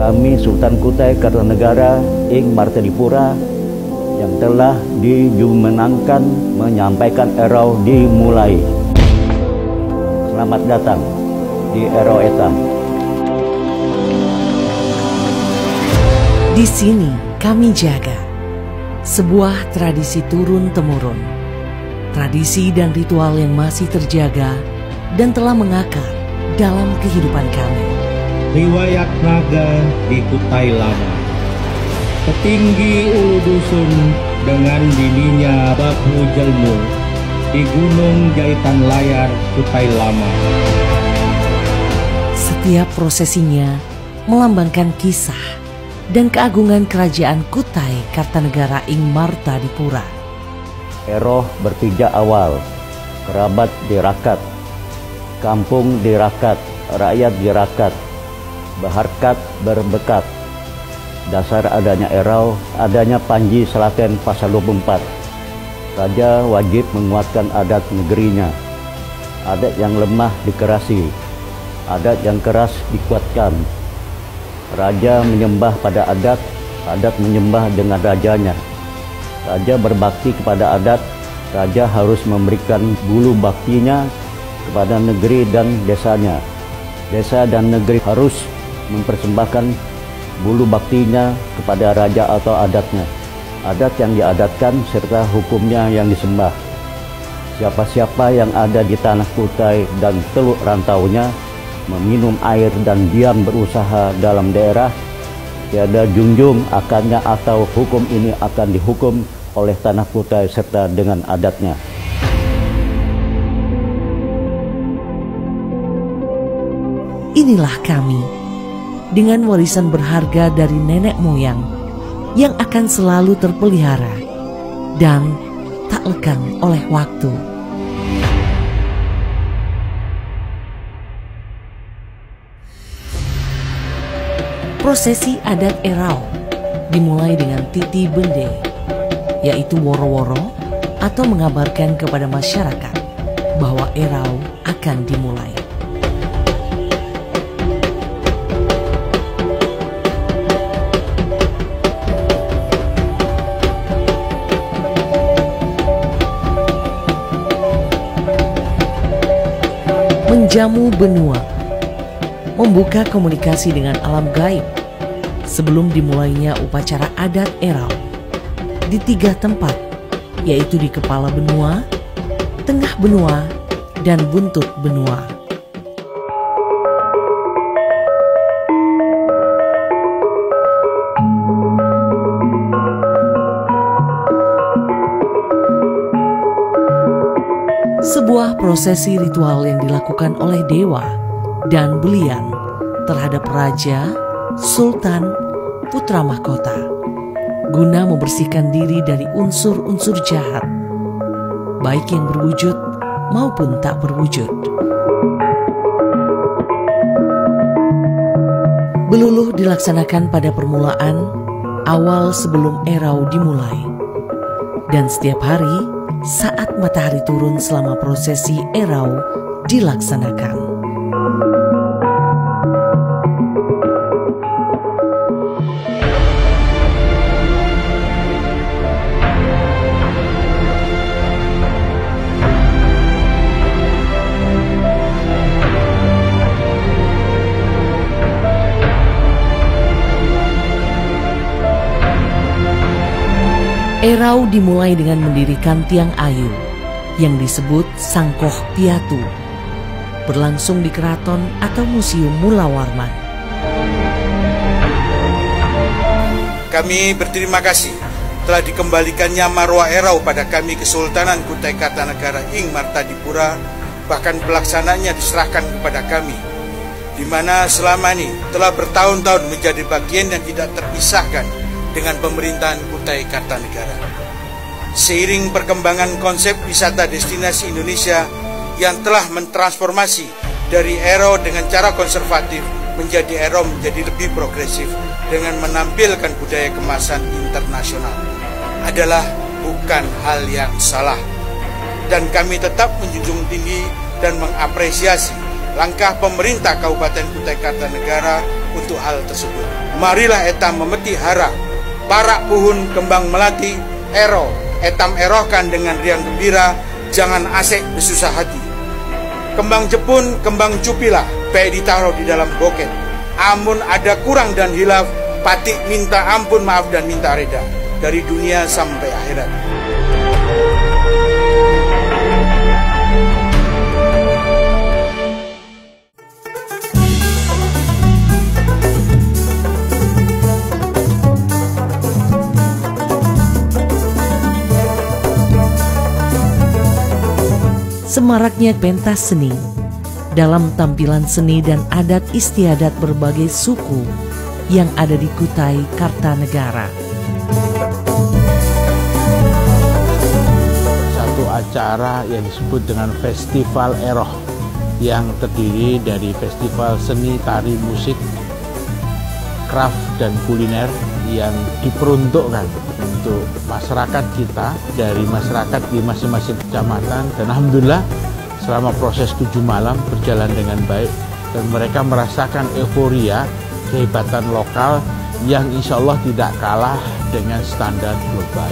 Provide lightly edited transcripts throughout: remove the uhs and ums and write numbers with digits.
kami Sultan Kutai Kartanegara Ing Martadipura yang telah dijumenangkan menyampaikan erau dimulai. Selamat datang di erau eta. Di sini kami jaga sebuah tradisi turun-temurun, tradisi dan ritual yang masih terjaga dan telah mengakar dalam kehidupan kami. Riwayat naga di Kutai Lama. Petinggi ulu dusun dengan bininya Bapu Jelmu di Gunung Jahitan Layar, Kutai Lama. Setiap prosesinya melambangkan kisah dan keagungan kerajaan Kutai Kartanegara Ing Martadipura. Eroh berpijak awal, kerabat dirakat, kampung dirakat, rakyat dirakat, berharkat berbekat. Dasar adanya erau, adanya Panji Selaten pasal 24. Raja wajib menguatkan adat negerinya. Adat yang lemah dikerasi, adat yang keras dikuatkan. Raja menyembah pada adat, adat menyembah dengan rajanya. Raja berbakti kepada adat, raja harus memberikan bulu baktinya kepada negeri dan desanya. Desa dan negeri harus mempersembahkan bulu baktinya kepada raja atau adatnya. Adat yang diadatkan serta hukumnya yang disembah. Siapa-siapa yang ada di tanah Kutai dan Teluk Rantaunya meminum air dan diam berusaha dalam daerah, tiada junjung akannya atau hukum ini akan dihukum oleh tanah Kutai serta dengan adatnya. Inilah kami, dengan warisan berharga dari nenek moyang yang akan selalu terpelihara dan tak lekang oleh waktu. Prosesi adat erau dimulai dengan titi bende, yaitu woro-woro atau mengabarkan kepada masyarakat bahwa erau akan dimulai. Menjamu benua, membuka komunikasi dengan alam gaib sebelum dimulainya upacara adat erau di 3 tempat, yaitu di kepala benua, tengah benua, dan buntut benua. Sebuah prosesi ritual yang dilakukan oleh dewa dan belian terhadap raja, sultan, putra mahkota, guna membersihkan diri dari unsur-unsur jahat, baik yang berwujud maupun tak berwujud. Beluluh dilaksanakan pada permulaan awal sebelum erau dimulai, dan setiap hari saat matahari turun selama prosesi erau dilaksanakan. Erau dimulai dengan mendirikan tiang ayu yang disebut Sangkoh Piatu, berlangsung di keraton atau Museum Mula Warman. Kami berterima kasih telah dikembalikannya marwah erau pada kami Kesultanan Kutai Kartanegara Ing Martadipura, bahkan pelaksananya diserahkan kepada kami, di mana selama ini telah bertahun-tahun menjadi bagian yang tidak terpisahkan dengan pemerintahan Kutai Kartanegara. Seiring perkembangan konsep wisata destinasi Indonesia yang telah mentransformasi dari erau dengan cara konservatif menjadi erau menjadi lebih progresif dengan menampilkan budaya kemasan internasional adalah bukan hal yang salah. Dan kami tetap menjunjung tinggi dan mengapresiasi langkah pemerintah Kabupaten Kutai Kartanegara untuk hal tersebut. marilah etam memeti hara, parak puhun kembang melati, ero, etam erohkan dengan riang gembira, jangan asek besusah hati. Kembang jepun, kembang cupilah, pe ditaruh di dalam boket. Amun ada kurang dan hilaf, patik minta ampun, maaf dan minta reda, dari dunia sampai akhirat. Semaraknya pentas seni dalam tampilan seni dan adat istiadat berbagai suku yang ada di Kutai Kartanegara. Satu acara yang disebut dengan Festival Eroh yang terdiri dari festival seni, tari, musik, craft, dan kuliner yang diperuntukkan untuk masyarakat kita dari masyarakat di masing-masing kecamatan. Dan alhamdulillah selama proses 7 malam berjalan dengan baik dan mereka merasakan euforia kehebatan lokal yang insya Allah tidak kalah dengan standar global.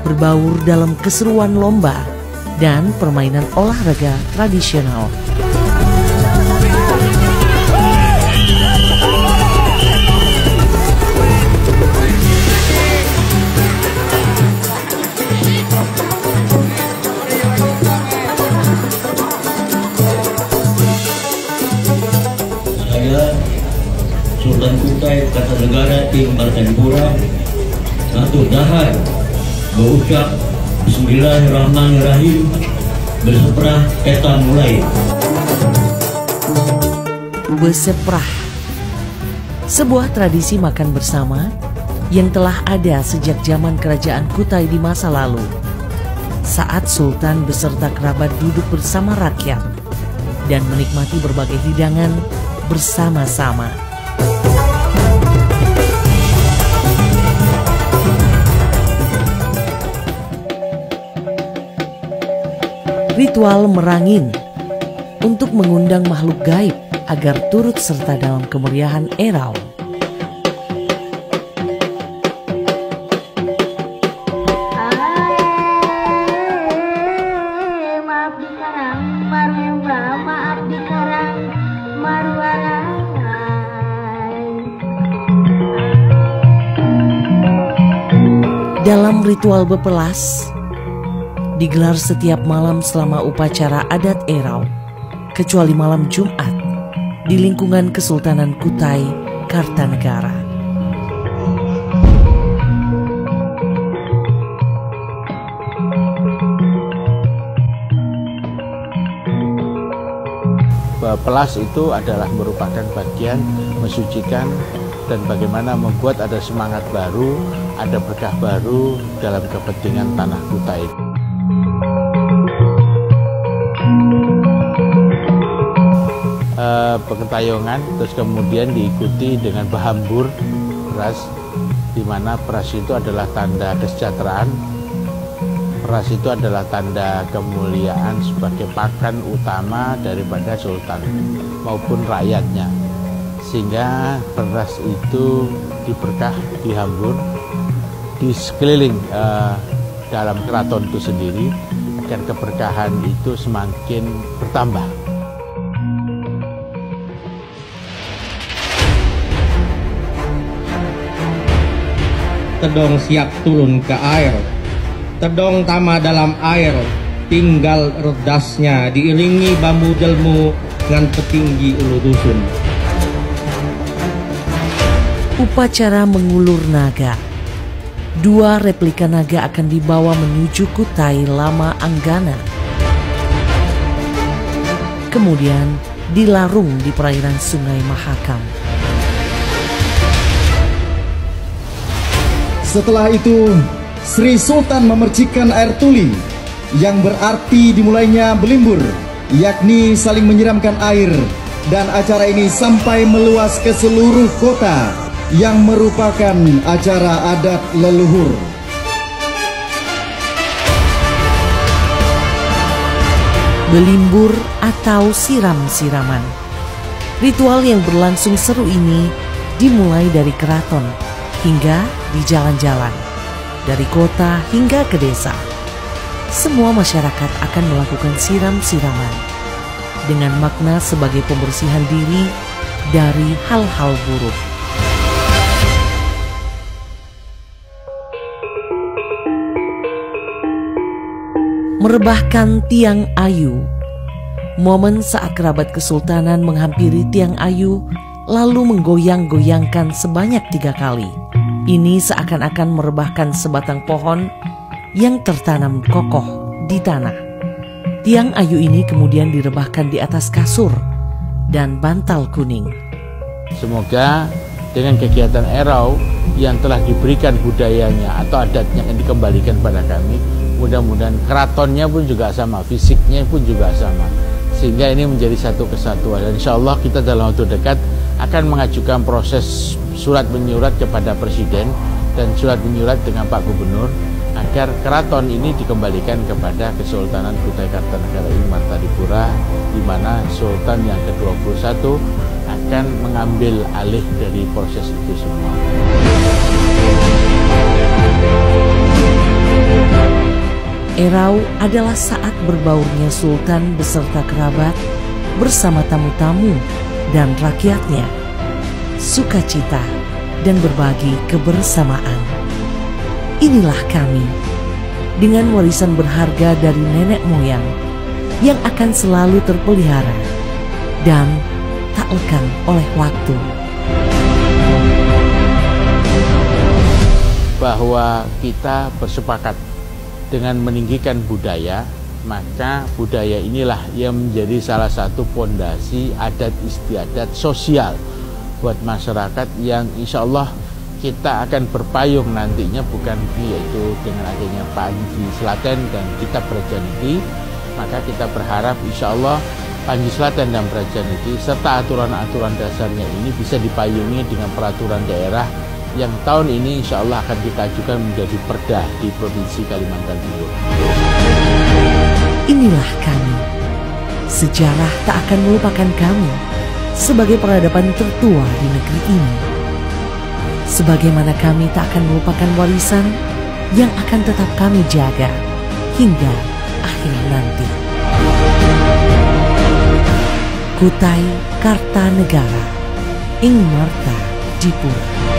Berbaur dalam keseruan lomba dan permainan olahraga tradisional. Sultan Kutai Kartanegara Ing Marta Dipura atur dahar berucap Bismillahirrahmanirrahim, berseprah etam mulai. Berseprah, sebuah tradisi makan bersama yang telah ada sejak zaman kerajaan Kutai di masa lalu, saat Sultan beserta kerabat duduk bersama rakyat dan menikmati berbagai hidangan bersama-sama. Ritual merangin untuk mengundang makhluk gaib agar turut serta dalam kemeriahan Erau. Dalam ritual bepelas digelar setiap malam selama upacara adat Erau, kecuali malam Jumat di lingkungan Kesultanan Kutai Kartanegara. Pelas itu adalah merupakan bagian mensucikan dan bagaimana membuat ada semangat baru, ada berkah baru dalam kepentingan tanah Kutai. Pengentayongan terus kemudian diikuti dengan bahambur beras, di mana beras itu adalah tanda kesejahteraan, beras itu adalah tanda kemuliaan sebagai pakan utama daripada sultan maupun rakyatnya, sehingga beras itu diberkah, dihambur di sekeliling dalam keraton itu sendiri agar keberkahan itu semakin bertambah. Tedong siap turun ke air, tedong tama dalam air, tinggal redasnya diiringi bambu jelmu dengan petinggi ulu dusun. Upacara mengulur naga. 2 replika naga akan dibawa menuju Kutai Lama Anggana. Kemudian dilarung di perairan Sungai Mahakam. Setelah itu, Sri Sultan memercikan air tuli yang berarti dimulainya belimbur, yakni saling menyiramkan air, dan acara ini sampai meluas ke seluruh kota yang merupakan acara adat leluhur. Belimbur atau siram-siraman. Ritual yang berlangsung seru ini dimulai dari keraton hingga di jalan-jalan, dari kota hingga ke desa. Semua masyarakat akan melakukan siram-siraman dengan makna sebagai pembersihan diri dari hal-hal buruk. Merebahkan tiang ayu. Momen saat kerabat kesultanan menghampiri tiang ayu lalu menggoyang-goyangkan sebanyak 3 kali. Ini seakan-akan merebahkan sebatang pohon yang tertanam kokoh di tanah. Tiang ayu ini kemudian direbahkan di atas kasur dan bantal kuning. Semoga dengan kegiatan Erau yang telah diberikan budayanya atau adatnya yang dikembalikan pada kami, mudah-mudahan keratonnya pun juga sama, fisiknya pun juga sama, sehingga ini menjadi satu kesatuan. Dan insya Allah kita dalam waktu dekat akan mengajukan proses surat menyurat kepada Presiden dan surat menyurat dengan Pak Gubernur agar keraton ini dikembalikan kepada Kesultanan Kutai Kartanegara Ing Martadipura, di mana Sultan yang ke-21 akan mengambil alih dari proses itu semua. Erau adalah saat berbaurnya Sultan beserta kerabat bersama tamu-tamu dan rakyatnya, sukacita dan berbagi kebersamaan. Inilah kami dengan warisan berharga dari nenek moyang yang akan selalu terpelihara dan tak lekang oleh waktu. Bahwa kita bersepakat dengan meninggikan budaya, maka budaya inilah yang menjadi salah satu fondasi adat istiadat sosial buat masyarakat yang insya Allah kita akan berpayung nantinya, bukan yaitu dengan adanya Panji Slaten dan Kitab Prajaniti. Maka kita berharap insya Allah Panji Slaten dan Prajaniti serta aturan-aturan dasarnya ini bisa dipayungi dengan peraturan daerah yang tahun ini insya Allah akan kita ajukan menjadi perda di Provinsi Kalimantan Timur. Inilah kami. Sejarah tak akan melupakan kami sebagai peradaban tertua di negeri ini. Sebagaimana kami tak akan melupakan warisan yang akan tetap kami jaga hingga akhir nanti. Kutai Kartanegara Ing Martadipura.